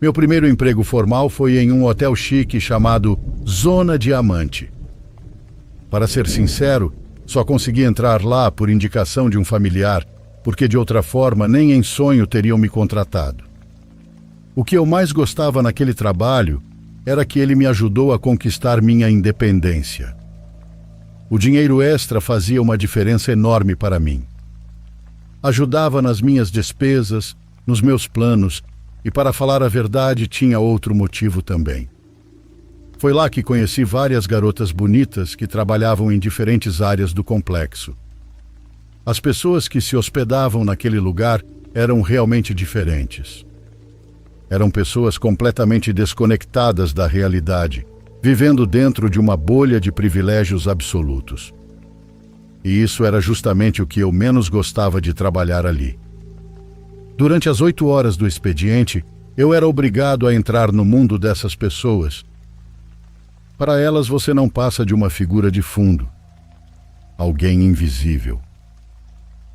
Meu primeiro emprego formal foi em um hotel chique chamado Zona Diamante. Para ser sincero, só consegui entrar lá por indicação de um familiar, porque de outra forma nem em sonho teriam me contratado. O que eu mais gostava naquele trabalho era que ele me ajudou a conquistar minha independência. O dinheiro extra fazia uma diferença enorme para mim. Ajudava nas minhas despesas, nos meus planos, e para falar a verdade, tinha outro motivo também. Foi lá que conheci várias garotas bonitas que trabalhavam em diferentes áreas do complexo. As pessoas que se hospedavam naquele lugar eram realmente diferentes. Eram pessoas completamente desconectadas da realidade, vivendo dentro de uma bolha de privilégios absolutos. E isso era justamente o que eu menos gostava de trabalhar ali. Durante as 8 horas do expediente, eu era obrigado a entrar no mundo dessas pessoas. Para elas, você não passa de uma figura de fundo, alguém invisível.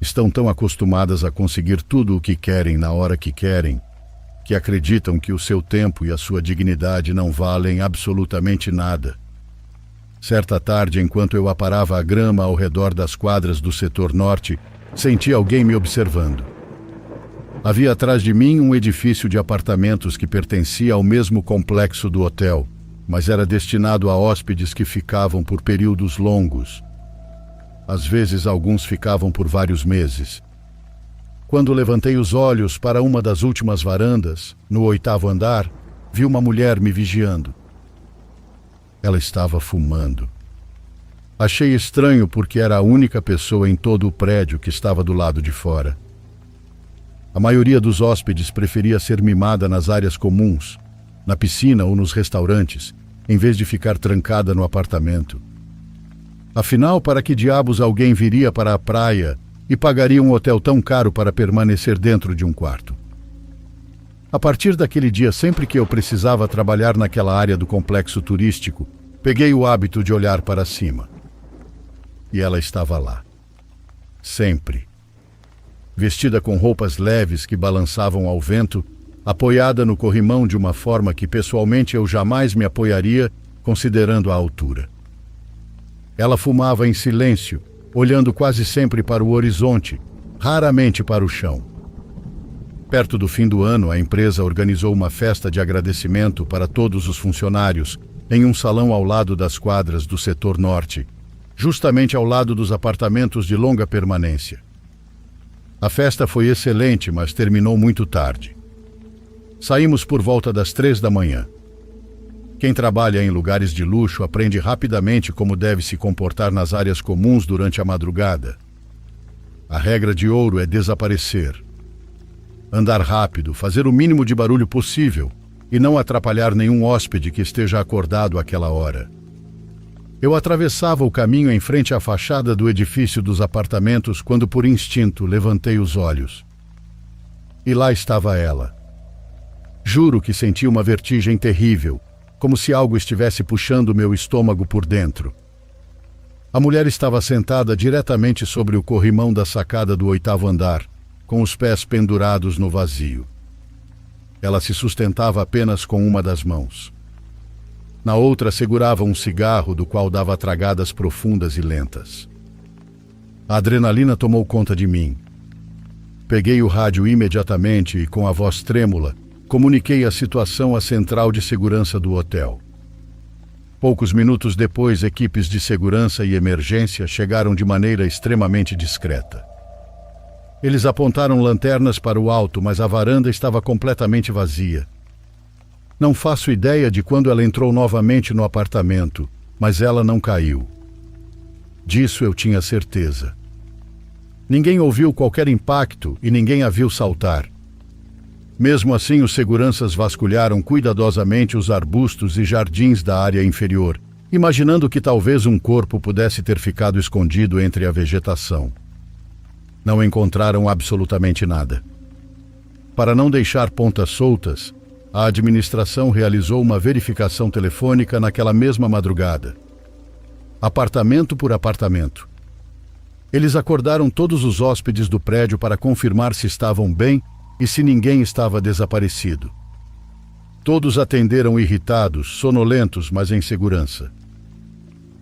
Estão tão acostumadas a conseguir tudo o que querem na hora que querem, que acreditam que o seu tempo e a sua dignidade não valem absolutamente nada. Certa tarde, enquanto eu aparava a grama ao redor das quadras do setor norte, senti alguém me observando. Havia atrás de mim um edifício de apartamentos que pertencia ao mesmo complexo do hotel, mas era destinado a hóspedes que ficavam por períodos longos. Às vezes, alguns ficavam por vários meses. Quando levantei os olhos para uma das últimas varandas, no 8º andar, vi uma mulher me vigiando. Ela estava fumando. Achei estranho porque era a única pessoa em todo o prédio que estava do lado de fora. A maioria dos hóspedes preferia ser mimada nas áreas comuns, na piscina ou nos restaurantes, em vez de ficar trancada no apartamento. Afinal, para que diabos alguém viria para a praia e pagaria um hotel tão caro para permanecer dentro de um quarto? A partir daquele dia, sempre que eu precisava trabalhar naquela área do complexo turístico, peguei o hábito de olhar para cima. E ela estava lá. Sempre. Vestida com roupas leves que balançavam ao vento, apoiada no corrimão de uma forma que pessoalmente eu jamais me apoiaria, considerando a altura. Ela fumava em silêncio, olhando quase sempre para o horizonte, raramente para o chão. Perto do fim do ano, a empresa organizou uma festa de agradecimento para todos os funcionários em um salão ao lado das quadras do setor norte, justamente ao lado dos apartamentos de longa permanência. A festa foi excelente, mas terminou muito tarde. Saímos por volta das 3 da manhã. Quem trabalha em lugares de luxo aprende rapidamente como deve se comportar nas áreas comuns durante a madrugada. A regra de ouro é desaparecer. Andar rápido, fazer o mínimo de barulho possível e não atrapalhar nenhum hóspede que esteja acordado àquela hora. Eu atravessava o caminho em frente à fachada do edifício dos apartamentos quando, por instinto, levantei os olhos. E lá estava ela. Juro que senti uma vertigem terrível, como se algo estivesse puxando meu estômago por dentro. A mulher estava sentada diretamente sobre o corrimão da sacada do 8º andar, com os pés pendurados no vazio. Ela se sustentava apenas com uma das mãos. Na outra segurava um cigarro do qual dava tragadas profundas e lentas. A adrenalina tomou conta de mim. Peguei o rádio imediatamente e, com a voz trêmula, comuniquei a situação à central de segurança do hotel. Poucos minutos depois, equipes de segurança e emergência chegaram de maneira extremamente discreta. Eles apontaram lanternas para o alto, mas a varanda estava completamente vazia. Não faço ideia de quando ela entrou novamente no apartamento, mas ela não caiu. Disso eu tinha certeza. Ninguém ouviu qualquer impacto e ninguém a viu saltar. Mesmo assim, os seguranças vasculharam cuidadosamente os arbustos e jardins da área inferior, imaginando que talvez um corpo pudesse ter ficado escondido entre a vegetação. Não encontraram absolutamente nada. Para não deixar pontas soltas, a administração realizou uma verificação telefônica naquela mesma madrugada. Apartamento por apartamento. Eles acordaram todos os hóspedes do prédio para confirmar se estavam bem e se ninguém estava desaparecido. Todos atenderam irritados, sonolentos, mas em segurança.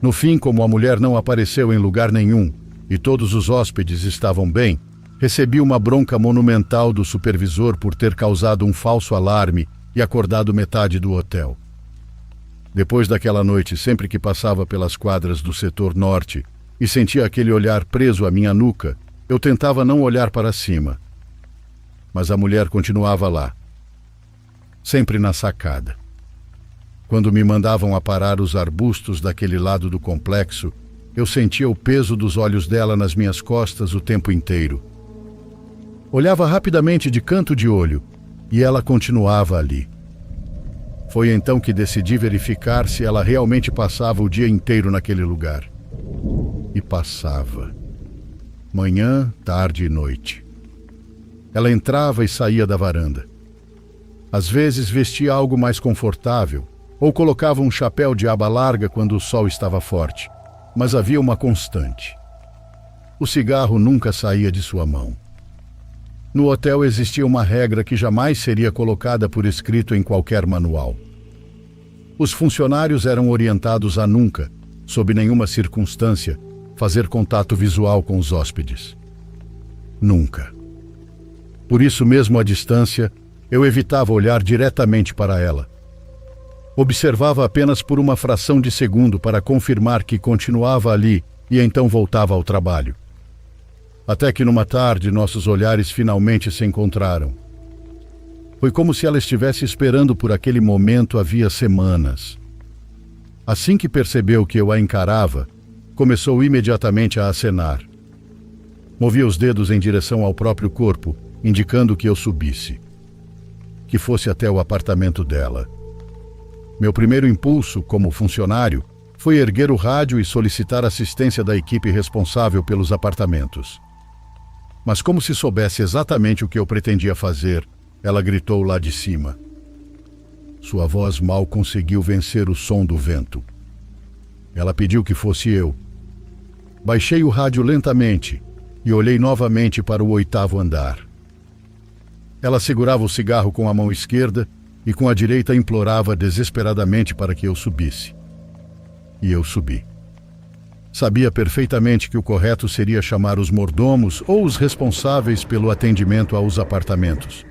No fim, como a mulher não apareceu em lugar nenhum e todos os hóspedes estavam bem, recebi uma bronca monumental do supervisor por ter causado um falso alarme e acordado metade do hotel. Depois daquela noite, sempre que passava pelas quadras do setor norte e sentia aquele olhar preso à minha nuca, eu tentava não olhar para cima. Mas a mulher continuava lá, sempre na sacada. Quando me mandavam aparar os arbustos daquele lado do complexo, eu sentia o peso dos olhos dela nas minhas costas o tempo inteiro. Olhava rapidamente de canto de olho e ela continuava ali. Foi então que decidi verificar se ela realmente passava o dia inteiro naquele lugar. E passava. Manhã, tarde e noite. Ela entrava e saía da varanda. Às vezes vestia algo mais confortável ou colocava um chapéu de aba larga quando o sol estava forte, mas havia uma constante. O cigarro nunca saía de sua mão. No hotel existia uma regra que jamais seria colocada por escrito em qualquer manual. Os funcionários eram orientados a nunca, sob nenhuma circunstância, fazer contato visual com os hóspedes. Nunca. Por isso, mesmo à distância, eu evitava olhar diretamente para ela. Observava apenas por uma fração de segundo para confirmar que continuava ali e então voltava ao trabalho. Até que numa tarde nossos olhares finalmente se encontraram. Foi como se ela estivesse esperando por aquele momento havia semanas. Assim que percebeu que eu a encarava, começou imediatamente a acenar. Movia os dedos em direção ao próprio corpo, indicando que eu subisse. Que fosse até o apartamento dela. Meu primeiro impulso, como funcionário, foi erguer o rádio e solicitar assistência da equipe responsável pelos apartamentos. Mas como se soubesse exatamente o que eu pretendia fazer, ela gritou lá de cima. Sua voz mal conseguiu vencer o som do vento. Ela pediu que fosse eu. Baixei o rádio lentamente e olhei novamente para o 8º andar. Ela segurava o cigarro com a mão esquerda e com a direita implorava desesperadamente para que eu subisse. E eu subi. Sabia perfeitamente que o correto seria chamar os mordomos ou os responsáveis pelo atendimento aos apartamentos.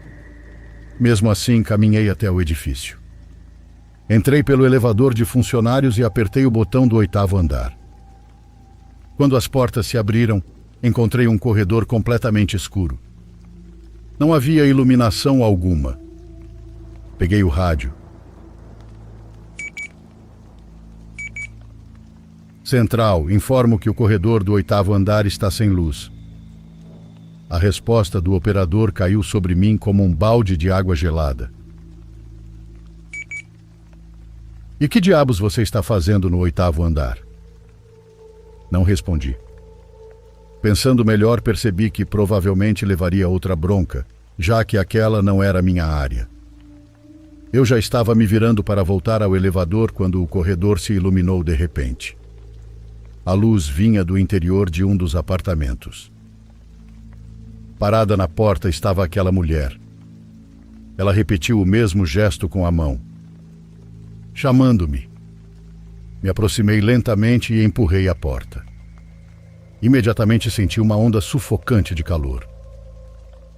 Mesmo assim, caminhei até o edifício. Entrei pelo elevador de funcionários e apertei o botão do 8º andar. Quando as portas se abriram, encontrei um corredor completamente escuro. Não havia iluminação alguma. Peguei o rádio. Central, informo que o corredor do 8º andar está sem luz. A resposta do operador caiu sobre mim como um balde de água gelada. E que diabos você está fazendo no 8º andar? Não respondi. Pensando melhor, percebi que provavelmente levaria outra bronca, já que aquela não era minha área. Eu já estava me virando para voltar ao elevador quando o corredor se iluminou de repente. A luz vinha do interior de um dos apartamentos. Parada na porta estava aquela mulher. Ela repetiu o mesmo gesto com a mão. Chamando-me. Me aproximei lentamente e empurrei a porta. Imediatamente senti uma onda sufocante de calor.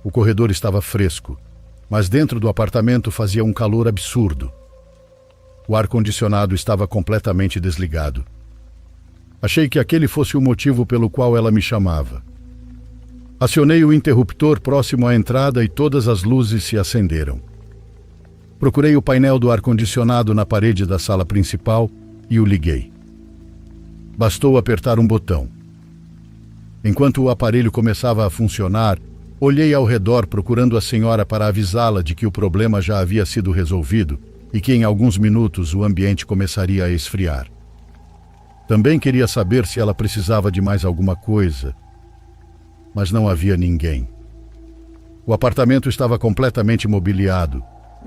O corredor estava fresco, mas dentro do apartamento fazia um calor absurdo. O ar-condicionado estava completamente desligado. Achei que aquele fosse o motivo pelo qual ela me chamava. Acionei o interruptor próximo à entrada e todas as luzes se acenderam. Procurei o painel do ar-condicionado na parede da sala principal e o liguei. Bastou apertar um botão. Enquanto o aparelho começava a funcionar, olhei ao redor procurando a senhora para avisá-la de que o problema já havia sido resolvido e que em alguns minutos o ambiente começaria a esfriar. Também queria saber se ela precisava de mais alguma coisa, mas não havia ninguém. O apartamento estava completamente mobiliado,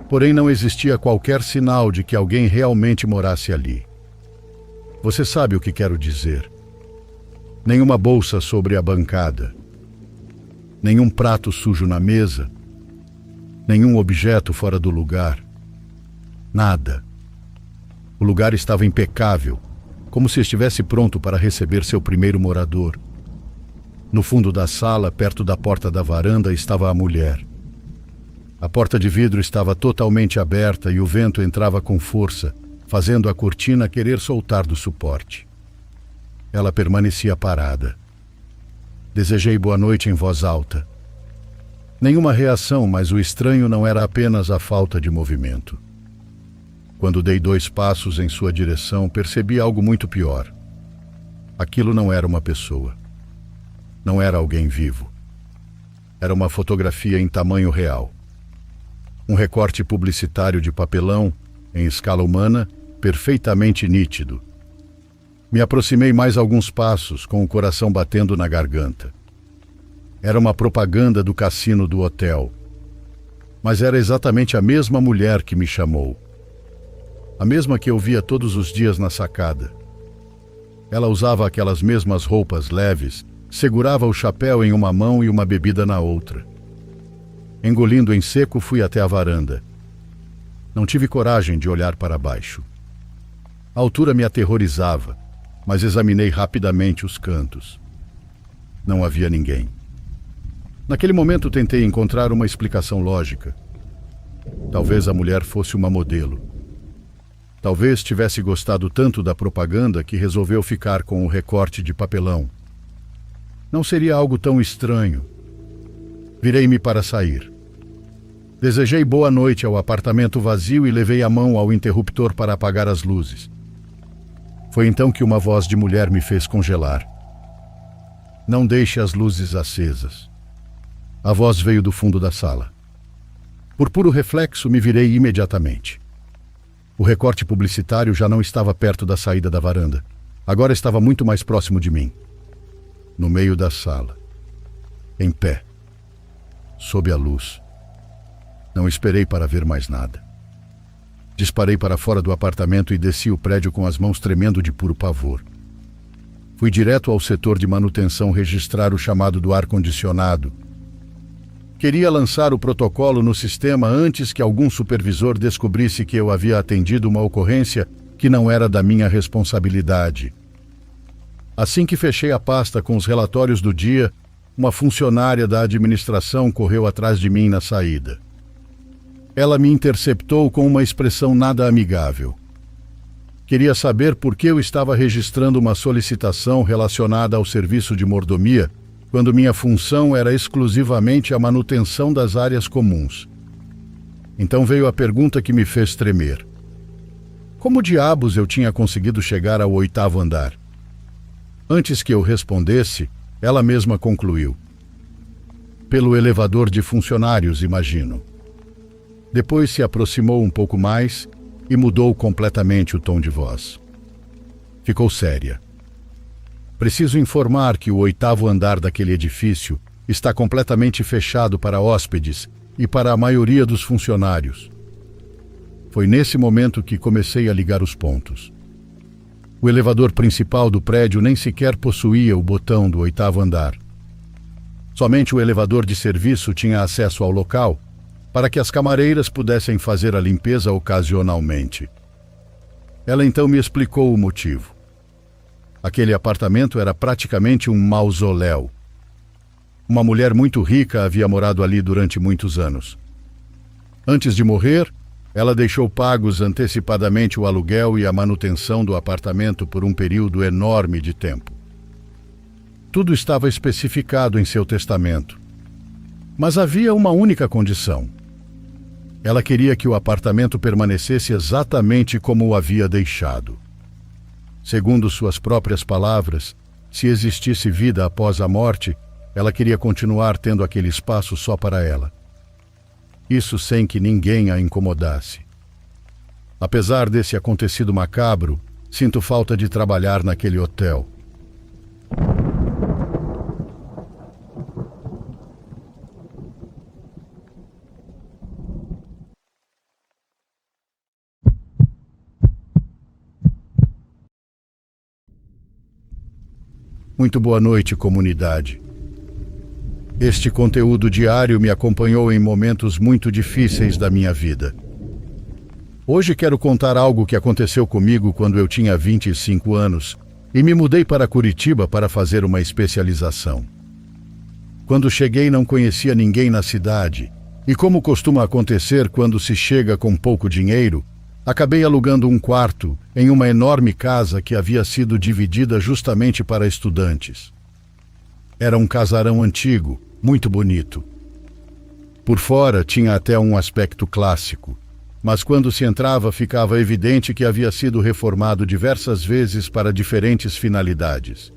porém não existia qualquer sinal de que alguém realmente morasse ali. Você sabe o que quero dizer. Nenhuma bolsa sobre a bancada, nenhum prato sujo na mesa, nenhum objeto fora do lugar. Nada. O lugar estava impecável, como se estivesse pronto para receber seu primeiro morador. No fundo da sala, perto da porta da varanda, estava a mulher. A porta de vidro estava totalmente aberta e o vento entrava com força, fazendo a cortina querer soltar do suporte. Ela permanecia parada. Desejei boa noite em voz alta. Nenhuma reação, mas o estranho não era apenas a falta de movimento. Quando dei 2 passos em sua direção, percebi algo muito pior. Aquilo não era uma pessoa. Não era alguém vivo. Era uma fotografia em tamanho real. Um recorte publicitário de papelão, em escala humana, perfeitamente nítido. Me aproximei mais alguns passos, com o coração batendo na garganta. Era uma propaganda do cassino do hotel. Mas era exatamente a mesma mulher que me chamou. A mesma que eu via todos os dias na sacada. Ela usava aquelas mesmas roupas leves, segurava o chapéu em uma mão e uma bebida na outra. Engolindo em seco, fui até a varanda. Não tive coragem de olhar para baixo. A altura me aterrorizava, mas examinei rapidamente os cantos. Não havia ninguém. Naquele momento tentei encontrar uma explicação lógica. Talvez a mulher fosse uma modelo. Talvez tivesse gostado tanto da propaganda que resolveu ficar com o recorte de papelão. Não seria algo tão estranho. Virei-me para sair. Desejei boa noite ao apartamento vazio e levei a mão ao interruptor para apagar as luzes. Foi então que uma voz de mulher me fez congelar. Não deixe as luzes acesas. A voz veio do fundo da sala. Por puro reflexo, me virei imediatamente. O recorte publicitário já não estava perto da saída da varanda. Agora estava muito mais próximo de mim. No meio da sala. Em pé. Sob a luz. Não esperei para ver mais nada. Disparei para fora do apartamento e desci o prédio com as mãos tremendo de puro pavor. Fui direto ao setor de manutenção registrar o chamado do ar-condicionado. Queria lançar o protocolo no sistema antes que algum supervisor descobrisse que eu havia atendido uma ocorrência que não era da minha responsabilidade. Assim que fechei a pasta com os relatórios do dia, uma funcionária da administração correu atrás de mim na saída. Ela me interceptou com uma expressão nada amigável. Queria saber por que eu estava registrando uma solicitação relacionada ao serviço de mordomia, quando minha função era exclusivamente a manutenção das áreas comuns. Então veio a pergunta que me fez tremer. Como diabos eu tinha conseguido chegar ao 8º andar? Antes que eu respondesse, ela mesma concluiu. Pelo elevador de funcionários, imagino. Depois se aproximou um pouco mais e mudou completamente o tom de voz. Ficou séria. Preciso informar que o 8º andar daquele edifício está completamente fechado para hóspedes e para a maioria dos funcionários. Foi nesse momento que comecei a ligar os pontos. O elevador principal do prédio nem sequer possuía o botão do 8º andar. Somente o elevador de serviço tinha acesso ao local para que as camareiras pudessem fazer a limpeza ocasionalmente. Ela então me explicou o motivo. Aquele apartamento era praticamente um mausoléu. Uma mulher muito rica havia morado ali durante muitos anos. Antes de morrer, ela deixou pagos antecipadamente o aluguel e a manutenção do apartamento por um período enorme de tempo. Tudo estava especificado em seu testamento. Mas havia uma única condição. Ela queria que o apartamento permanecesse exatamente como o havia deixado. Segundo suas próprias palavras, se existisse vida após a morte, ela queria continuar tendo aquele espaço só para ela. Isso sem que ninguém a incomodasse. Apesar desse acontecido macabro, sinto falta de trabalhar naquele hotel. Muito boa noite, comunidade. Este conteúdo diário me acompanhou em momentos muito difíceis da minha vida. Hoje quero contar algo que aconteceu comigo quando eu tinha 25 anos e me mudei para Curitiba para fazer uma especialização. Quando cheguei, não conhecia ninguém na cidade e, como costuma acontecer quando se chega com pouco dinheiro, acabei alugando um quarto em uma enorme casa que havia sido dividida justamente para estudantes. Era um casarão antigo, muito bonito. Por fora tinha até um aspecto clássico, mas quando se entrava ficava evidente que havia sido reformado diversas vezes para diferentes finalidades.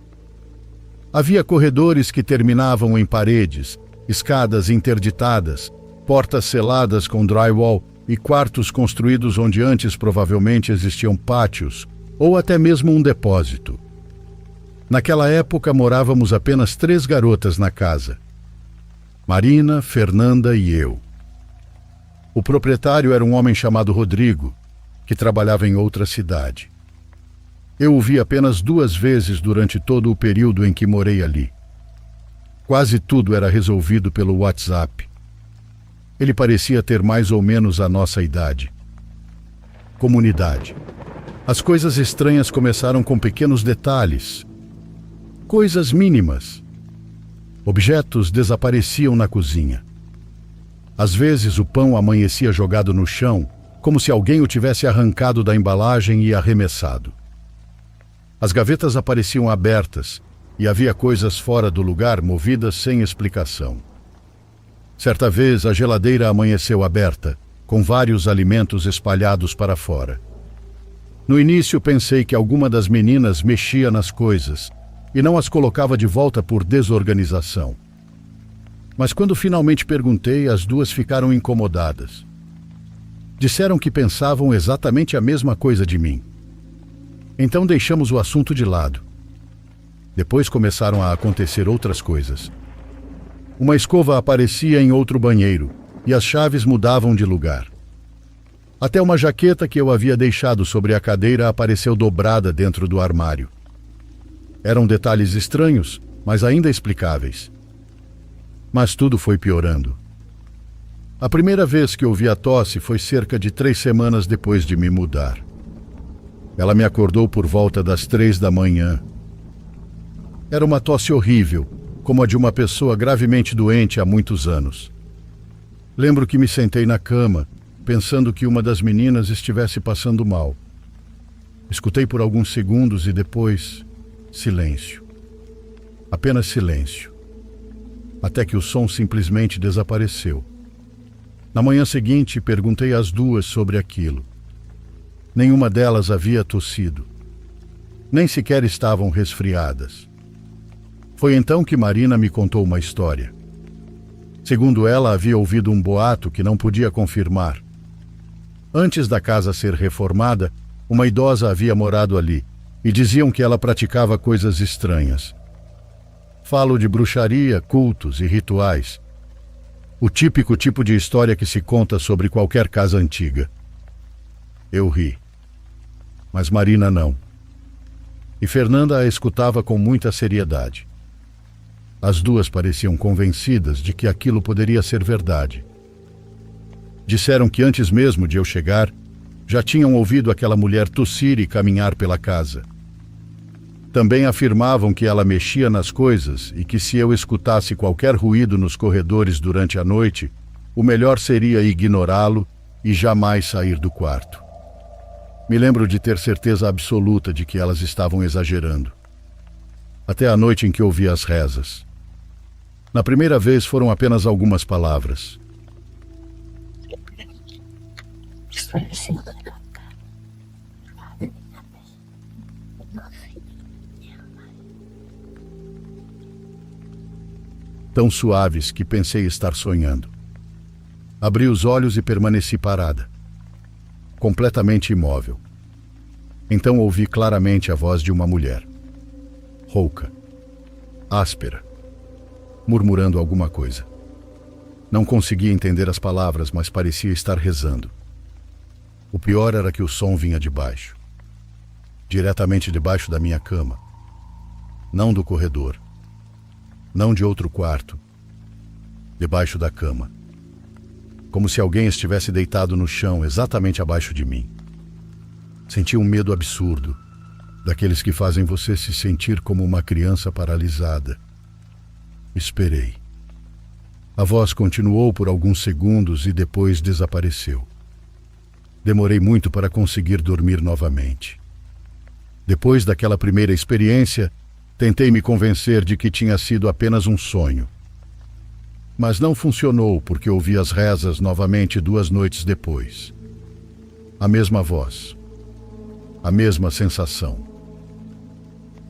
Havia corredores que terminavam em paredes, escadas interditadas, portas seladas com drywall e quartos construídos onde antes provavelmente existiam pátios ou até mesmo um depósito. Naquela época morávamos apenas 3 garotas na casa: Marina, Fernanda e eu. O proprietário era um homem chamado Rodrigo, que trabalhava em outra cidade. Eu o vi apenas 2 vezes durante todo o período em que morei ali. Quase tudo era resolvido pelo WhatsApp. Ele parecia ter mais ou menos a nossa idade. Comunidade. As coisas estranhas começaram com pequenos detalhes. Coisas mínimas. Objetos desapareciam na cozinha. Às vezes o pão amanhecia jogado no chão, como se alguém o tivesse arrancado da embalagem e arremessado. As gavetas apareciam abertas e havia coisas fora do lugar movidas sem explicação. Certa vez a geladeira amanheceu aberta, com vários alimentos espalhados para fora. No início pensei que alguma das meninas mexia nas coisas e não as colocava de volta por desorganização. Mas quando finalmente perguntei, as 2 ficaram incomodadas. Disseram que pensavam exatamente a mesma coisa de mim. Então deixamos o assunto de lado. Depois começaram a acontecer outras coisas. Uma escova aparecia em outro banheiro e as chaves mudavam de lugar. Até uma jaqueta que eu havia deixado sobre a cadeira apareceu dobrada dentro do armário. Eram detalhes estranhos, mas ainda explicáveis. Mas tudo foi piorando. A primeira vez que ouvi a tosse foi cerca de 3 semanas depois de me mudar. Ela me acordou por volta das 3 da manhã. Era uma tosse horrível, como a de uma pessoa gravemente doente há muitos anos. Lembro que me sentei na cama, pensando que uma das meninas estivesse passando mal. Escutei por alguns segundos e depois, silêncio. Apenas silêncio. Até que o som simplesmente desapareceu. Na manhã seguinte, perguntei às 2 sobre aquilo. Nenhuma delas havia tossido. Nem sequer estavam resfriadas. Foi então que Marina me contou uma história. Segundo ela, havia ouvido um boato que não podia confirmar. Antes da casa ser reformada, uma idosa havia morado ali e diziam que ela praticava coisas estranhas. Falo de bruxaria, cultos e rituais. O típico tipo de história que se conta sobre qualquer casa antiga. Eu ri. Mas Marina não. E Fernanda a escutava com muita seriedade. As 2 pareciam convencidas de que aquilo poderia ser verdade. Disseram que antes mesmo de eu chegar, já tinham ouvido aquela mulher tossir e caminhar pela casa. Também afirmavam que ela mexia nas coisas e que se eu escutasse qualquer ruído nos corredores durante a noite, o melhor seria ignorá-lo e jamais sair do quarto. Me lembro de ter certeza absoluta de que elas estavam exagerando. Até a noite em que ouvi as rezas. Na primeira vez foram apenas algumas palavras. Tão suaves que pensei estar sonhando. Abri os olhos e permaneci parada, completamente imóvel. Então ouvi claramente a voz de uma mulher, rouca, áspera, murmurando alguma coisa. Não conseguia entender as palavras, mas parecia estar rezando. O pior era que o som vinha de baixo, diretamente debaixo da minha cama, não do corredor, não de outro quarto, debaixo da cama. como se alguém estivesse deitado no chão, exatamente abaixo de mim. Senti um medo absurdo, daqueles que fazem você se sentir como uma criança paralisada. Esperei. A voz continuou por alguns segundos e depois desapareceu. Demorei muito para conseguir dormir novamente. Depois daquela primeira experiência, tentei me convencer de que tinha sido apenas um sonho. Mas não funcionou porque ouvi as rezas novamente 2 noites depois. A mesma voz. A mesma sensação.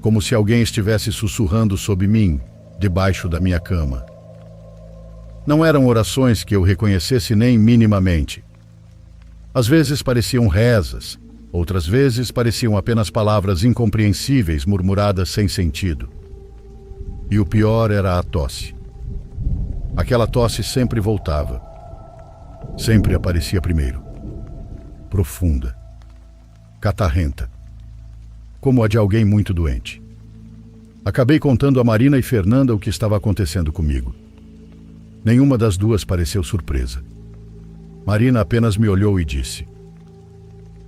Como se alguém estivesse sussurrando sob mim, debaixo da minha cama. Não eram orações que eu reconhecesse nem minimamente. Às vezes pareciam rezas, outras vezes pareciam apenas palavras incompreensíveis murmuradas sem sentido. E o pior era a tosse. Aquela tosse sempre voltava. Sempre aparecia primeiro. Profunda. Catarrenta. Como a de alguém muito doente. Acabei contando a Marina e Fernanda o que estava acontecendo comigo. Nenhuma das duas pareceu surpresa. Marina apenas me olhou e disse: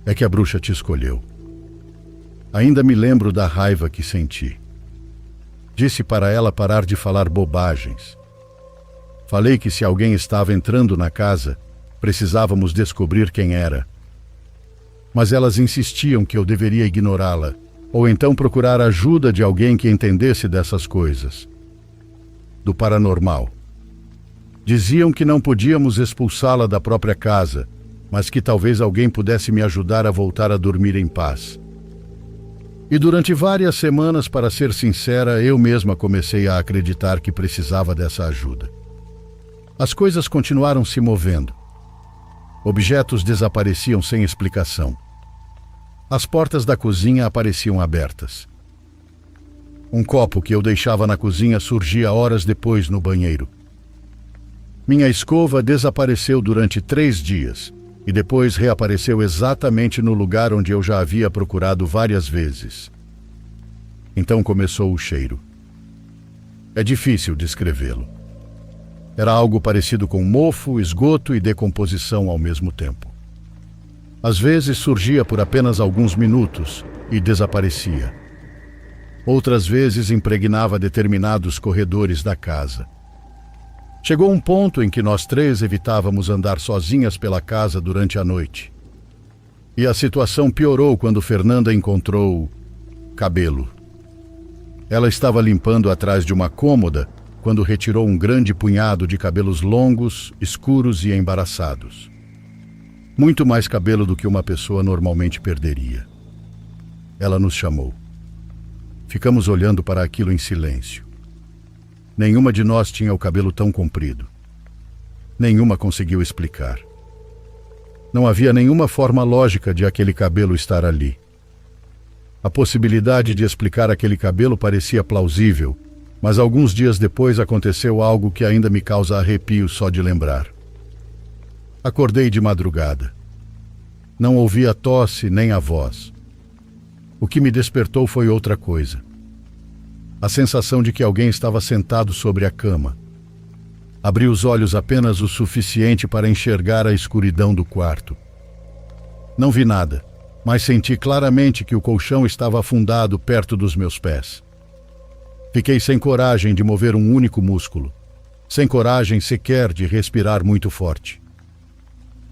"É que a bruxa te escolheu." Ainda me lembro da raiva que senti. Disse para ela parar de falar bobagens. Falei que se alguém estava entrando na casa, precisávamos descobrir quem era. Mas elas insistiam que eu deveria ignorá-la, ou então procurar a ajuda de alguém que entendesse dessas coisas. Do paranormal. Diziam que não podíamos expulsá-la da própria casa, mas que talvez alguém pudesse me ajudar a voltar a dormir em paz. E durante várias semanas, para ser sincera, eu mesma comecei a acreditar que precisava dessa ajuda. As coisas continuaram se movendo. Objetos desapareciam sem explicação. As portas da cozinha apareciam abertas. Um copo que eu deixava na cozinha surgia horas depois no banheiro. Minha escova desapareceu durante 3 dias e depois reapareceu exatamente no lugar onde eu já havia procurado várias vezes. Então começou o cheiro. É difícil descrevê-lo. Era algo parecido com mofo, esgoto e decomposição ao mesmo tempo. Às vezes surgia por apenas alguns minutos e desaparecia. Outras vezes impregnava determinados corredores da casa. Chegou um ponto em que nós 3 evitávamos andar sozinhas pela casa durante a noite. E a situação piorou quando Fernanda encontrou cabelo. Ela estava limpando atrás de uma cômoda quando retirou um grande punhado de cabelos longos, escuros e embaraçados. Muito mais cabelo do que uma pessoa normalmente perderia. Ela nos chamou. Ficamos olhando para aquilo em silêncio. Nenhuma de nós tinha o cabelo tão comprido. Nenhuma conseguiu explicar. Não havia nenhuma forma lógica de aquele cabelo estar ali. A possibilidade de explicar aquele cabelo parecia plausível, mas alguns dias depois aconteceu algo que ainda me causa arrepio só de lembrar. Acordei de madrugada. Não ouvi a tosse nem a voz. O que me despertou foi outra coisa. A sensação de que alguém estava sentado sobre a cama. Abri os olhos apenas o suficiente para enxergar a escuridão do quarto. Não vi nada, mas senti claramente que o colchão estava afundado perto dos meus pés. Fiquei sem coragem de mover um único músculo, sem coragem sequer de respirar muito forte.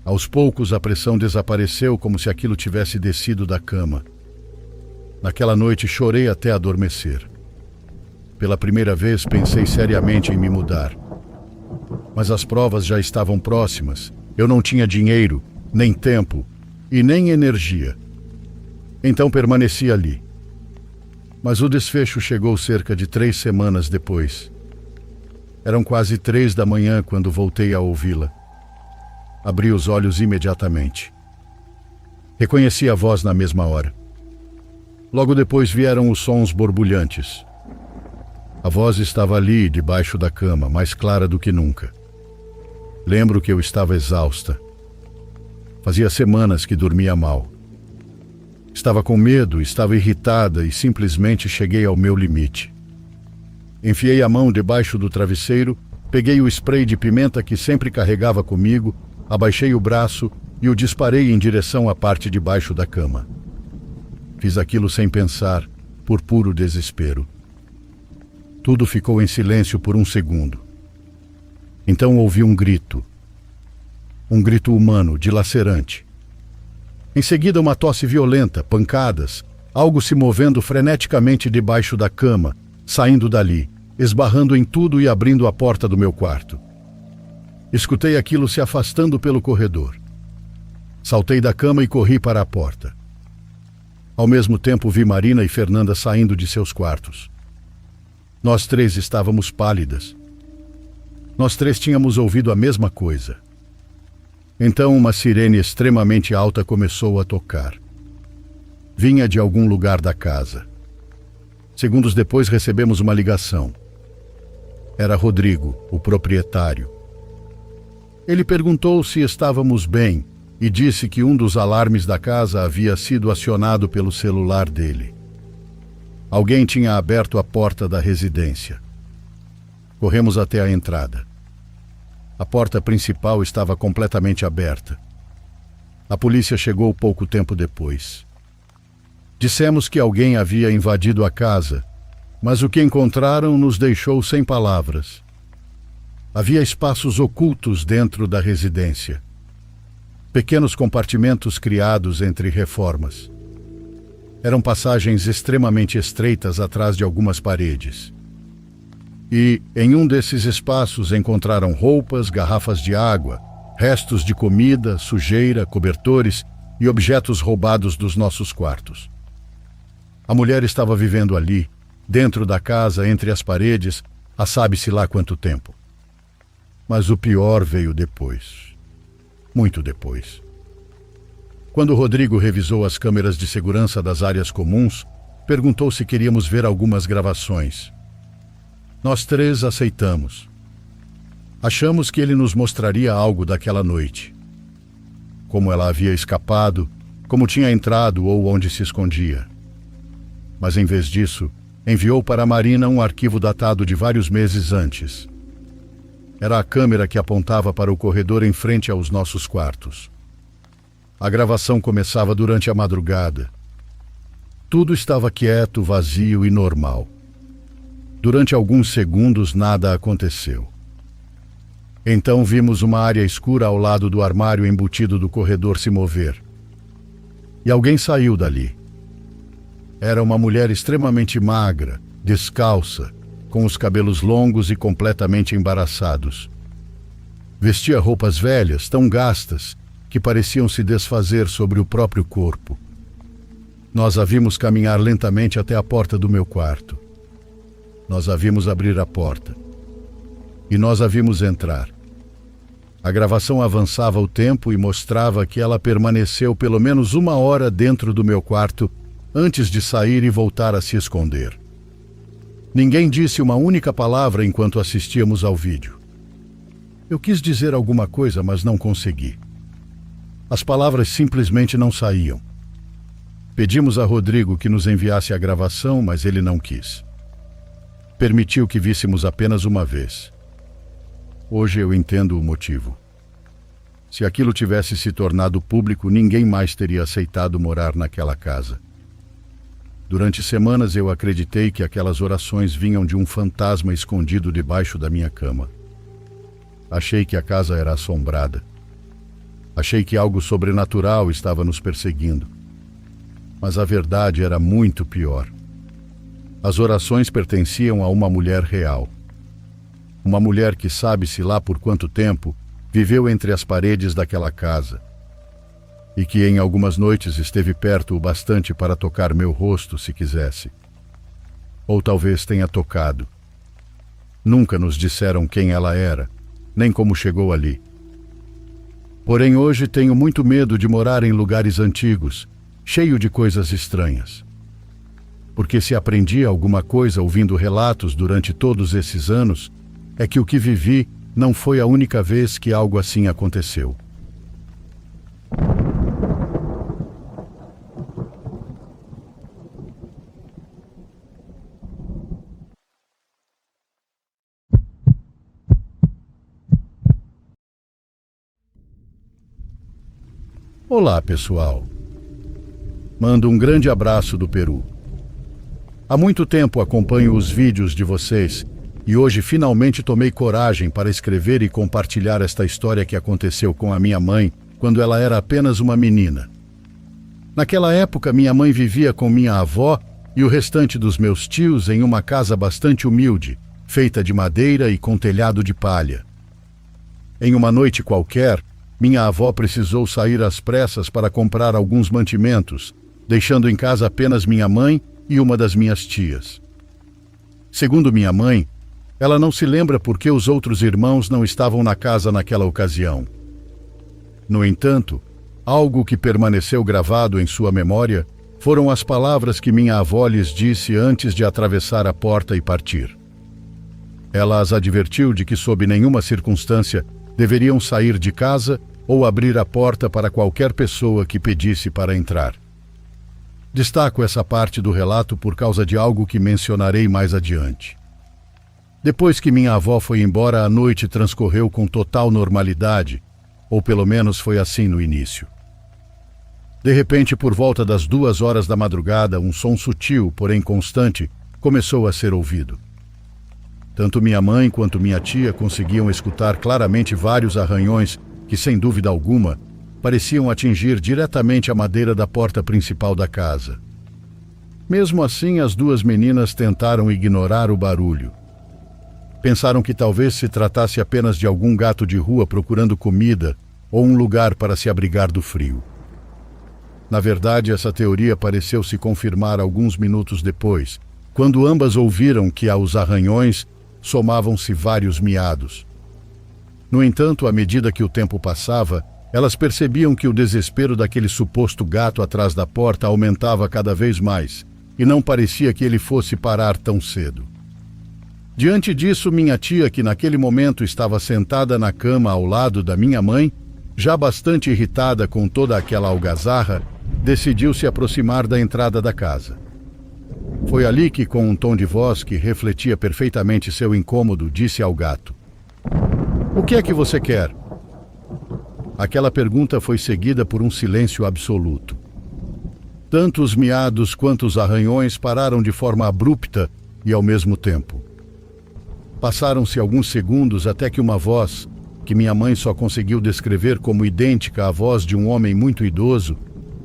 Aos poucos a pressão desapareceu como se aquilo tivesse descido da cama. Naquela noite chorei até adormecer. Pela primeira vez pensei seriamente em me mudar. Mas as provas já estavam próximas. Eu não tinha dinheiro, nem tempo e nem energia. Então permaneci ali. Mas o desfecho chegou cerca de 3 semanas depois. Eram quase 3 da manhã quando voltei a ouvi-la. Abri os olhos imediatamente. Reconheci a voz na mesma hora. Logo depois vieram os sons borbulhantes. A voz estava ali, debaixo da cama, mais clara do que nunca. Lembro que eu estava exausta. Fazia semanas que dormia mal. Estava com medo, estava irritada e simplesmente cheguei ao meu limite. Enfiei a mão debaixo do travesseiro, peguei o spray de pimenta que sempre carregava comigo Abaixei o braço e o disparei em direção à parte de baixo da cama. Fiz aquilo sem pensar, por puro desespero. Tudo ficou em silêncio por um segundo. Então ouvi um grito. Um grito humano, dilacerante. Em seguida, uma tosse violenta, pancadas, algo se movendo freneticamente debaixo da cama, saindo dali, esbarrando em tudo e abrindo a porta do meu quarto. Escutei aquilo se afastando pelo corredor. Saltei da cama e corri para a porta. Ao mesmo tempo, vi Marina e Fernanda saindo de seus quartos. Nós três estávamos pálidas. Nós três tínhamos ouvido a mesma coisa. Então, uma sirene extremamente alta começou a tocar. Vinha de algum lugar da casa. Segundos depois, recebemos uma ligação. Era Rodrigo, o proprietário. Ele perguntou se estávamos bem e disse que um dos alarmes da casa havia sido acionado pelo celular dele. Alguém tinha aberto a porta da residência. Corremos até a entrada. A porta principal estava completamente aberta. A polícia chegou pouco tempo depois. Dissemos que alguém havia invadido a casa, mas o que encontraram nos deixou sem palavras. Havia espaços ocultos dentro da residência. Pequenos compartimentos criados entre reformas. Eram passagens extremamente estreitas atrás de algumas paredes. E, em um desses espaços, encontraram roupas, garrafas de água, restos de comida, sujeira, cobertores e objetos roubados dos nossos quartos. A mulher estava vivendo ali, dentro da casa, entre as paredes, há sabe-se lá quanto tempo. Mas o pior veio depois. Muito depois. Quando Rodrigo revisou as câmeras de segurança das áreas comuns, perguntou se queríamos ver algumas gravações. Nós três aceitamos. Achamos que ele nos mostraria algo daquela noite. Como ela havia escapado, como tinha entrado ou onde se escondia. Mas em vez disso, enviou para a Marina um arquivo datado de vários meses antes. Era a câmera que apontava para o corredor em frente aos nossos quartos. A gravação começava durante a madrugada. Tudo estava quieto, vazio e normal. Durante alguns segundos nada aconteceu. Então vimos uma área escura ao lado do armário embutido do corredor se mover. E alguém saiu dali. Era uma mulher extremamente magra, descalça, com os cabelos longos e completamente embaraçados. Vestia roupas velhas, tão gastas, que pareciam se desfazer sobre o próprio corpo. Nós a vimos caminhar lentamente até a porta do meu quarto. Nós a vimos abrir a porta. E nós a vimos entrar. A gravação avançava o tempo e mostrava que ela permaneceu pelo menos 1 hora dentro do meu quarto antes de sair e voltar a se esconder. Ninguém disse uma única palavra enquanto assistíamos ao vídeo. Eu quis dizer alguma coisa, mas não consegui. As palavras simplesmente não saíam. Pedimos a Rodrigo que nos enviasse a gravação, mas ele não quis. Permitiu que víssemos apenas uma vez. Hoje eu entendo o motivo. Se aquilo tivesse se tornado público, ninguém mais teria aceitado morar naquela casa. Durante semanas eu acreditei que aquelas orações vinham de um fantasma escondido debaixo da minha cama. Achei que a casa era assombrada. Achei que algo sobrenatural estava nos perseguindo. Mas a verdade era muito pior. As orações pertenciam a uma mulher real. Uma mulher que sabe-se lá por quanto tempo viveu entre as paredes daquela casa. E que em algumas noites esteve perto o bastante para tocar meu rosto se quisesse. Ou talvez tenha tocado. Nunca nos disseram quem ela era, nem como chegou ali. Porém, hoje tenho muito medo de morar em lugares antigos, cheio de coisas estranhas. Porque se aprendi alguma coisa ouvindo relatos durante todos esses anos, é que o que vivi não foi a única vez que algo assim aconteceu. Olá, pessoal. Mando um grande abraço do Peru. Há muito tempo acompanho os vídeos de vocês e hoje finalmente tomei coragem para escrever e compartilhar esta história que aconteceu com a minha mãe quando ela era apenas uma menina. Naquela época, minha mãe vivia com minha avó e o restante dos meus tios em uma casa bastante humilde, feita de madeira e com telhado de palha. Em uma noite qualquer, minha avó precisou sair às pressas para comprar alguns mantimentos, deixando em casa apenas minha mãe e uma das minhas tias. Segundo minha mãe, ela não se lembra por que os outros irmãos não estavam na casa naquela ocasião. No entanto, algo que permaneceu gravado em sua memória foram as palavras que minha avó lhes disse antes de atravessar a porta e partir. Ela as advertiu de que, sob nenhuma circunstância, deveriam sair de casa ou abrir a porta para qualquer pessoa que pedisse para entrar. Destaco essa parte do relato por causa de algo que mencionarei mais adiante. Depois que minha avó foi embora, a noite transcorreu com total normalidade, ou pelo menos foi assim no início. De repente, por volta das 2 horas da madrugada, um som sutil, porém constante, começou a ser ouvido. Tanto minha mãe quanto minha tia conseguiam escutar claramente vários arranhões que, sem dúvida alguma, pareciam atingir diretamente a madeira da porta principal da casa. Mesmo assim, as 2 meninas tentaram ignorar o barulho. Pensaram que talvez se tratasse apenas de algum gato de rua procurando comida ou um lugar para se abrigar do frio. Na verdade, essa teoria pareceu se confirmar alguns minutos depois, quando ambas ouviram que aos arranhões somavam-se vários miados. No entanto, à medida que o tempo passava, elas percebiam que o desespero daquele suposto gato atrás da porta aumentava cada vez mais, e não parecia que ele fosse parar tão cedo. Diante disso, minha tia, que naquele momento estava sentada na cama ao lado da minha mãe, já bastante irritada com toda aquela algazarra, decidiu se aproximar da entrada da casa. Foi ali que, com um tom de voz que refletia perfeitamente seu incômodo, disse ao gato: "O que é que você quer?" Aquela pergunta foi seguida por um silêncio absoluto. Tanto os miados quanto os arranhões pararam de forma abrupta e ao mesmo tempo. Passaram-se alguns segundos até que uma voz, que minha mãe só conseguiu descrever como idêntica à voz de um homem muito idoso,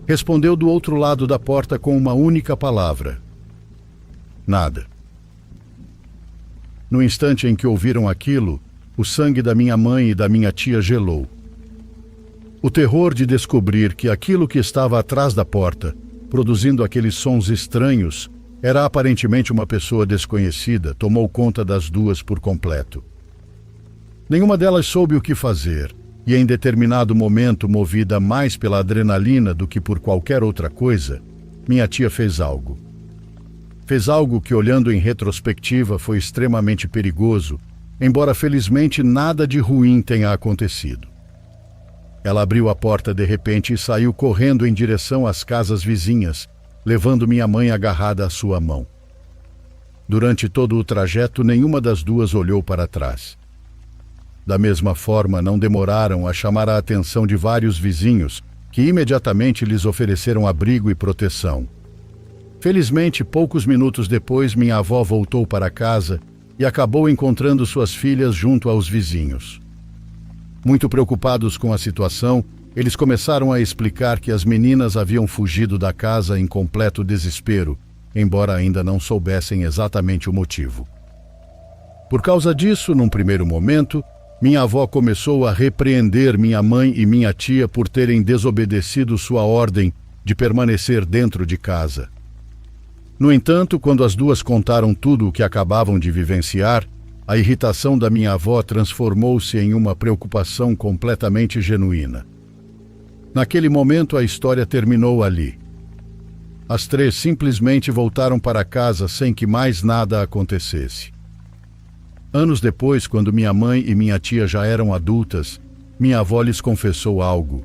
respondeu do outro lado da porta com uma única palavra: nada. No instante em que ouviram aquilo, o sangue da minha mãe e da minha tia gelou. O terror de descobrir que aquilo que estava atrás da porta, produzindo aqueles sons estranhos, era aparentemente uma pessoa desconhecida, tomou conta das 2 por completo. Nenhuma delas soube o que fazer, e em determinado momento, movida mais pela adrenalina do que por qualquer outra coisa, minha tia fez algo. Fez algo que, olhando em retrospectiva, foi extremamente perigoso, embora felizmente nada de ruim tenha acontecido. Ela abriu a porta de repente e saiu correndo em direção às casas vizinhas, levando minha mãe agarrada à sua mão. Durante todo o trajeto, nenhuma das 2 olhou para trás. Da mesma forma, não demoraram a chamar a atenção de vários vizinhos, que imediatamente lhes ofereceram abrigo e proteção. Felizmente, poucos minutos depois, minha avó voltou para casa e acabou encontrando suas filhas junto aos vizinhos. Muito preocupados com a situação, eles começaram a explicar que as meninas haviam fugido da casa em completo desespero, embora ainda não soubessem exatamente o motivo. Por causa disso, num primeiro momento, minha avó começou a repreender minha mãe e minha tia por terem desobedecido sua ordem de permanecer dentro de casa. No entanto, quando as 2 contaram tudo o que acabavam de vivenciar, a irritação da minha avó transformou-se em uma preocupação completamente genuína. Naquele momento, a história terminou ali. As 3 simplesmente voltaram para casa sem que mais nada acontecesse. Anos depois, quando minha mãe e minha tia já eram adultas, minha avó lhes confessou algo.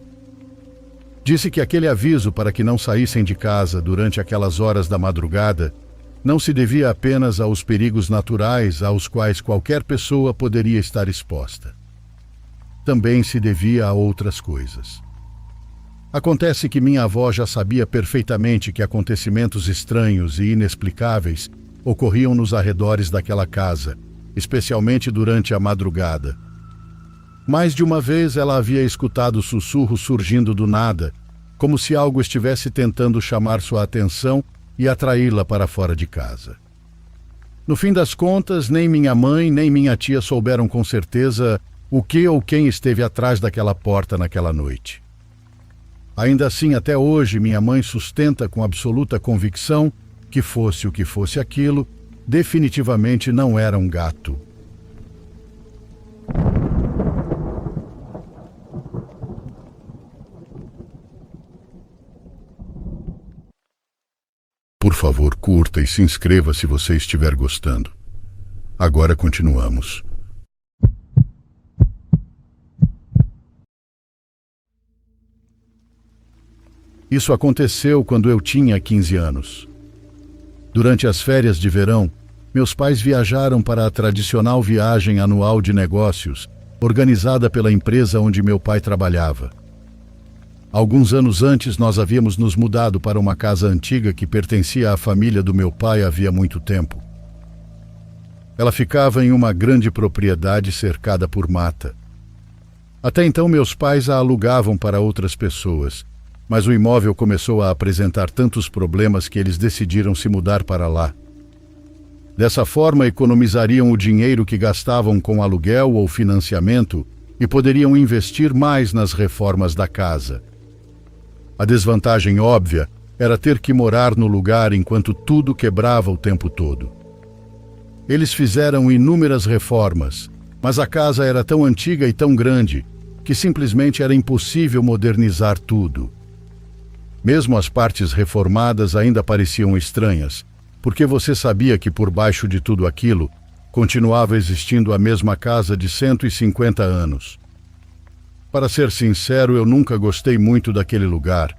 Disse que aquele aviso para que não saíssem de casa durante aquelas horas da madrugada não se devia apenas aos perigos naturais aos quais qualquer pessoa poderia estar exposta. Também se devia a outras coisas. Acontece que minha avó já sabia perfeitamente que acontecimentos estranhos e inexplicáveis ocorriam nos arredores daquela casa, especialmente durante a madrugada. Mais de uma vez ela havia escutado sussurros surgindo do nada, como se algo estivesse tentando chamar sua atenção e atraí-la para fora de casa. No fim das contas, nem minha mãe nem minha tia souberam com certeza o que ou quem esteve atrás daquela porta naquela noite. Ainda assim, até hoje, minha mãe sustenta com absoluta convicção que fosse o que fosse aquilo, definitivamente não era um gato. Por favor, curta e se inscreva se você estiver gostando. Agora continuamos. Isso aconteceu quando eu tinha 15 anos. Durante as férias de verão, meus pais viajaram para a tradicional viagem anual de negócios, organizada pela empresa onde meu pai trabalhava. Alguns anos antes, nós havíamos nos mudado para uma casa antiga que pertencia à família do meu pai havia muito tempo. Ela ficava em uma grande propriedade cercada por mata. Até então, meus pais a alugavam para outras pessoas, mas o imóvel começou a apresentar tantos problemas que eles decidiram se mudar para lá. Dessa forma, economizariam o dinheiro que gastavam com aluguel ou financiamento e poderiam investir mais nas reformas da casa. A desvantagem óbvia era ter que morar no lugar enquanto tudo quebrava o tempo todo. Eles fizeram inúmeras reformas, mas a casa era tão antiga e tão grande que simplesmente era impossível modernizar tudo. Mesmo as partes reformadas ainda pareciam estranhas, porque você sabia que por baixo de tudo aquilo continuava existindo a mesma casa de 150 anos. Para ser sincero, eu nunca gostei muito daquele lugar,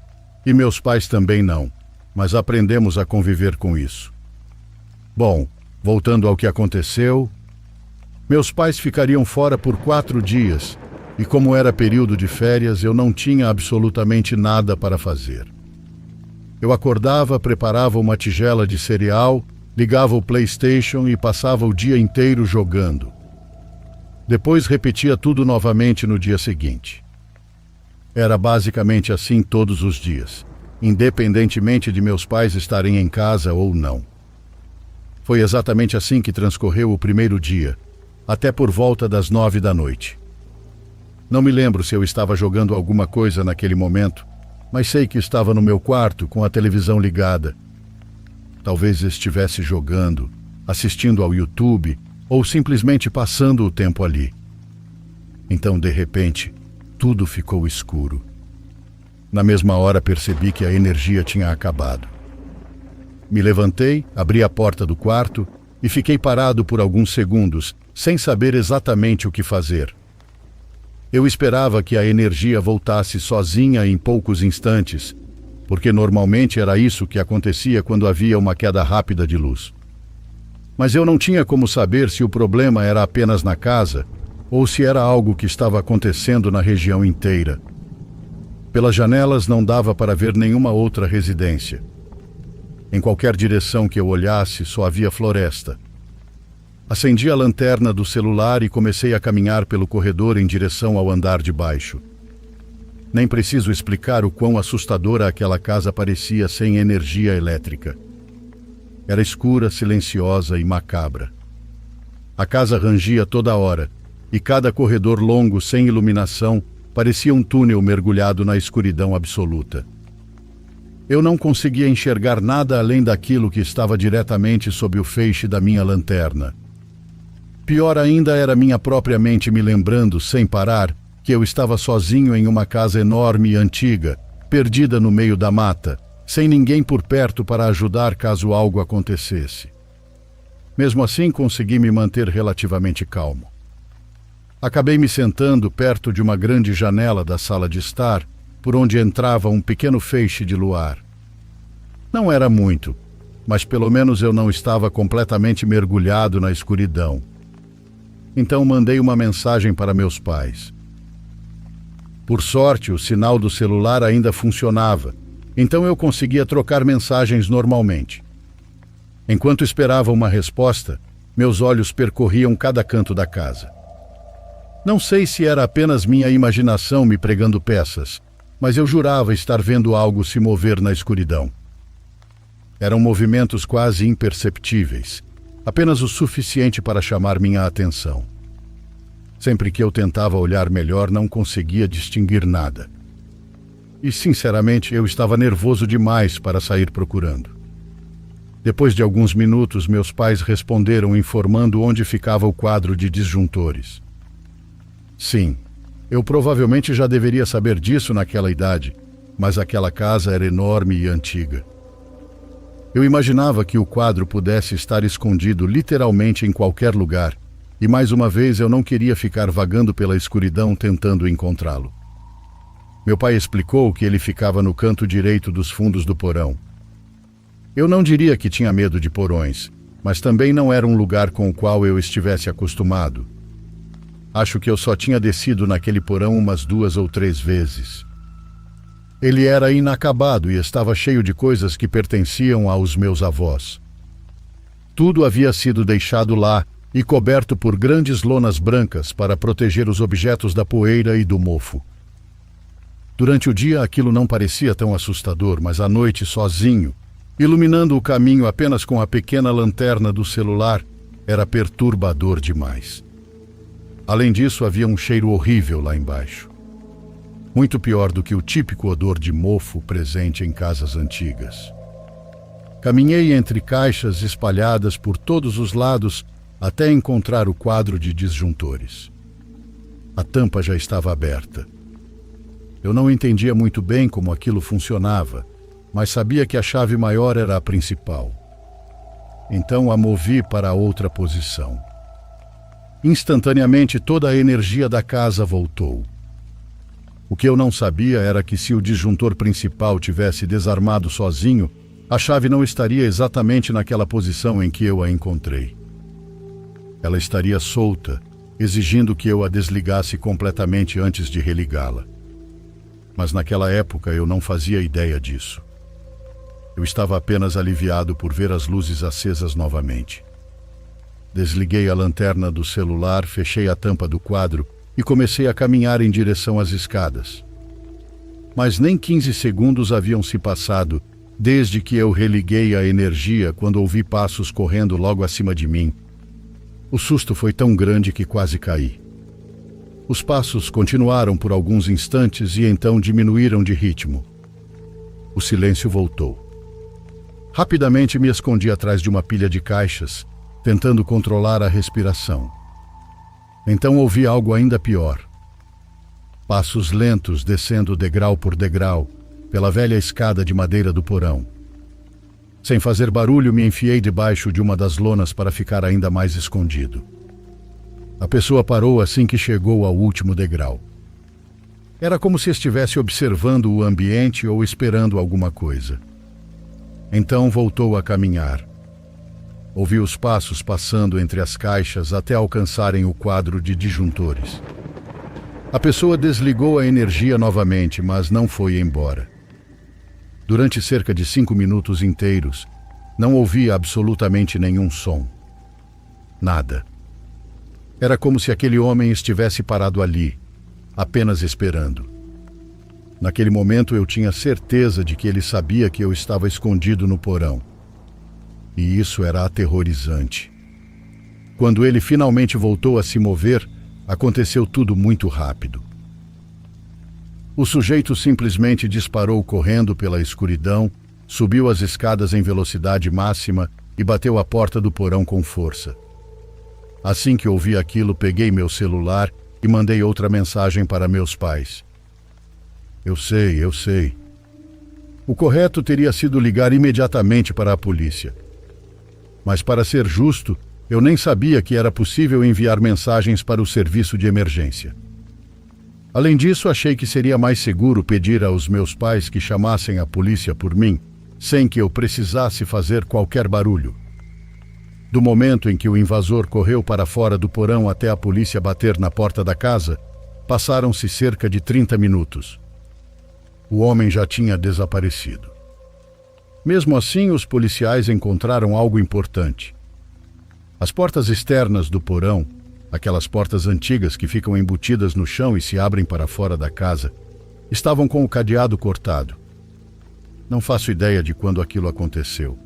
e meus pais também não, mas aprendemos a conviver com isso. Bom, voltando ao que aconteceu, meus pais ficariam fora por 4 dias, e como era período de férias, eu não tinha absolutamente nada para fazer. Eu acordava, preparava uma tigela de cereal, ligava o PlayStation e passava o dia inteiro jogando. Depois repetia tudo novamente no dia seguinte. Era basicamente assim todos os dias, independentemente de meus pais estarem em casa ou não. Foi exatamente assim que transcorreu o primeiro dia, até por volta das 9 da noite. Não me lembro se eu estava jogando alguma coisa naquele momento, mas sei que estava no meu quarto com a televisão ligada. Talvez estivesse jogando, assistindo ao YouTube ou simplesmente passando o tempo ali. Então, de repente, tudo ficou escuro. Na mesma hora percebi que a energia tinha acabado. Me levantei, abri a porta do quarto e fiquei parado por alguns segundos, sem saber exatamente o que fazer. Eu esperava que a energia voltasse sozinha em poucos instantes, porque normalmente era isso que acontecia quando havia uma queda rápida de luz. Mas eu não tinha como saber se o problema era apenas na casa ou se era algo que estava acontecendo na região inteira. Pelas janelas não dava para ver nenhuma outra residência. Em qualquer direção que eu olhasse, só havia floresta. Acendi a lanterna do celular e comecei a caminhar pelo corredor em direção ao andar de baixo. Nem preciso explicar o quão assustadora aquela casa parecia sem energia elétrica. Era escura, silenciosa e macabra. A casa rangia toda hora, e cada corredor longo sem iluminação parecia um túnel mergulhado na escuridão absoluta. Eu não conseguia enxergar nada além daquilo que estava diretamente sob o feixe da minha lanterna. Pior ainda era minha própria mente me lembrando, sem parar, que eu estava sozinho em uma casa enorme e antiga, perdida no meio da mata, sem ninguém por perto para ajudar caso algo acontecesse. Mesmo assim, consegui me manter relativamente calmo. Acabei me sentando perto de uma grande janela da sala de estar, por onde entrava um pequeno feixe de luar. Não era muito, mas pelo menos eu não estava completamente mergulhado na escuridão. Então mandei uma mensagem para meus pais. Por sorte, o sinal do celular ainda funcionava, então eu conseguia trocar mensagens normalmente. Enquanto esperava uma resposta, meus olhos percorriam cada canto da casa. Não sei se era apenas minha imaginação me pregando peças, mas eu jurava estar vendo algo se mover na escuridão. Eram movimentos quase imperceptíveis, apenas o suficiente para chamar minha atenção. Sempre que eu tentava olhar melhor, não conseguia distinguir nada. E, sinceramente, eu estava nervoso demais para sair procurando. Depois de alguns minutos, meus pais responderam informando onde ficava o quadro de disjuntores. Sim, eu provavelmente já deveria saber disso naquela idade, mas aquela casa era enorme e antiga. Eu imaginava que o quadro pudesse estar escondido literalmente em qualquer lugar, e mais uma vez eu não queria ficar vagando pela escuridão tentando encontrá-lo. Meu pai explicou que ele ficava no canto direito dos fundos do porão. Eu não diria que tinha medo de porões, mas também não era um lugar com o qual eu estivesse acostumado. Acho que eu só tinha descido naquele porão umas 2 ou 3 vezes. Ele era inacabado e estava cheio de coisas que pertenciam aos meus avós. Tudo havia sido deixado lá e coberto por grandes lonas brancas para proteger os objetos da poeira e do mofo. Durante o dia aquilo não parecia tão assustador, mas à noite, sozinho, iluminando o caminho apenas com a pequena lanterna do celular, era perturbador demais. Além disso, havia um cheiro horrível lá embaixo. Muito pior do que o típico odor de mofo presente em casas antigas. Caminhei entre caixas espalhadas por todos os lados até encontrar o quadro de disjuntores. A tampa já estava aberta. Eu não entendia muito bem como aquilo funcionava, mas sabia que a chave maior era a principal. Então a movi para a outra posição. Instantaneamente toda a energia da casa voltou. O que eu não sabia era que se o disjuntor principal tivesse desarmado sozinho, a chave não estaria exatamente naquela posição em que eu a encontrei. Ela estaria solta, exigindo que eu a desligasse completamente antes de religá-la. Mas naquela época eu não fazia ideia disso. Eu estava apenas aliviado por ver as luzes acesas novamente. Desliguei a lanterna do celular, fechei a tampa do quadro e comecei a caminhar em direção às escadas. Mas nem 15 segundos haviam se passado desde que eu religuei a energia quando ouvi passos correndo logo acima de mim. O susto foi tão grande que quase caí. Os passos continuaram por alguns instantes e então diminuíram de ritmo. O silêncio voltou. Rapidamente me escondi atrás de uma pilha de caixas, tentando controlar a respiração. Então ouvi algo ainda pior. Passos lentos descendo degrau por degrau, pela velha escada de madeira do porão. Sem fazer barulho, me enfiei debaixo de uma das lonas para ficar ainda mais escondido. A pessoa parou assim que chegou ao último degrau. Era como se estivesse observando o ambiente ou esperando alguma coisa. Então voltou a caminhar. Ouvi os passos passando entre as caixas até alcançarem o quadro de disjuntores. A pessoa desligou a energia novamente, mas não foi embora. Durante cerca de 5 minutos inteiros, não ouvi absolutamente nenhum som. Nada. Era como se aquele homem estivesse parado ali, apenas esperando. Naquele momento eu tinha certeza de que ele sabia que eu estava escondido no porão. E isso era aterrorizante. Quando ele finalmente voltou a se mover, aconteceu tudo muito rápido. O sujeito simplesmente disparou correndo pela escuridão, subiu as escadas em velocidade máxima e bateu a porta do porão com força. Assim que ouvi aquilo, peguei meu celular e mandei outra mensagem para meus pais. Eu sei. O correto teria sido ligar imediatamente para a polícia. Mas, para ser justo, eu nem sabia que era possível enviar mensagens para o serviço de emergência. Além disso, achei que seria mais seguro pedir aos meus pais que chamassem a polícia por mim, sem que eu precisasse fazer qualquer barulho. Do momento em que o invasor correu para fora do porão até a polícia bater na porta da casa, Passaram-se cerca de 30 minutos. O homem já tinha desaparecido. Mesmo assim, os policiais encontraram algo importante. As portas externas do porão, aquelas portas antigas que ficam embutidas no chão e se abrem para fora da casa, estavam com o cadeado cortado. Não faço ideia de quando aquilo aconteceu.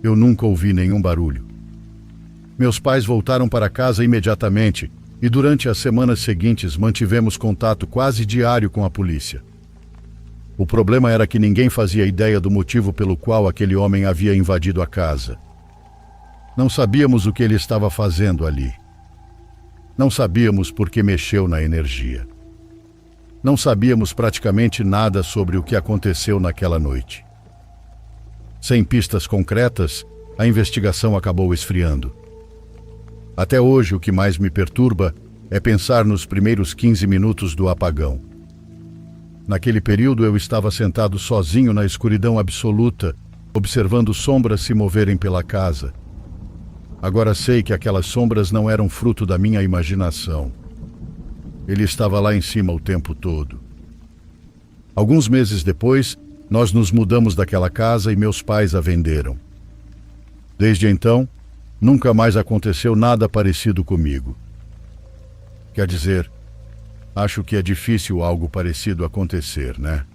Eu nunca ouvi nenhum barulho. Meus pais voltaram para casa imediatamente e durante as semanas seguintes mantivemos contato quase diário com a polícia. O problema era que ninguém fazia ideia do motivo pelo qual aquele homem havia invadido a casa. Não sabíamos o que ele estava fazendo ali. Não sabíamos por que mexeu na energia. Não sabíamos praticamente nada sobre o que aconteceu naquela noite. Sem pistas concretas, a investigação acabou esfriando. Até hoje, o que mais me perturba é pensar nos primeiros 15 minutos do apagão. Naquele período, eu estava sentado sozinho na escuridão absoluta, observando sombras se moverem pela casa. Agora sei que aquelas sombras não eram fruto da minha imaginação. Ele estava lá em cima o tempo todo. Alguns meses depois, nós nos mudamos daquela casa e meus pais a venderam. Desde então, nunca mais aconteceu nada parecido comigo. Quer dizer, acho que é difícil algo parecido acontecer, né?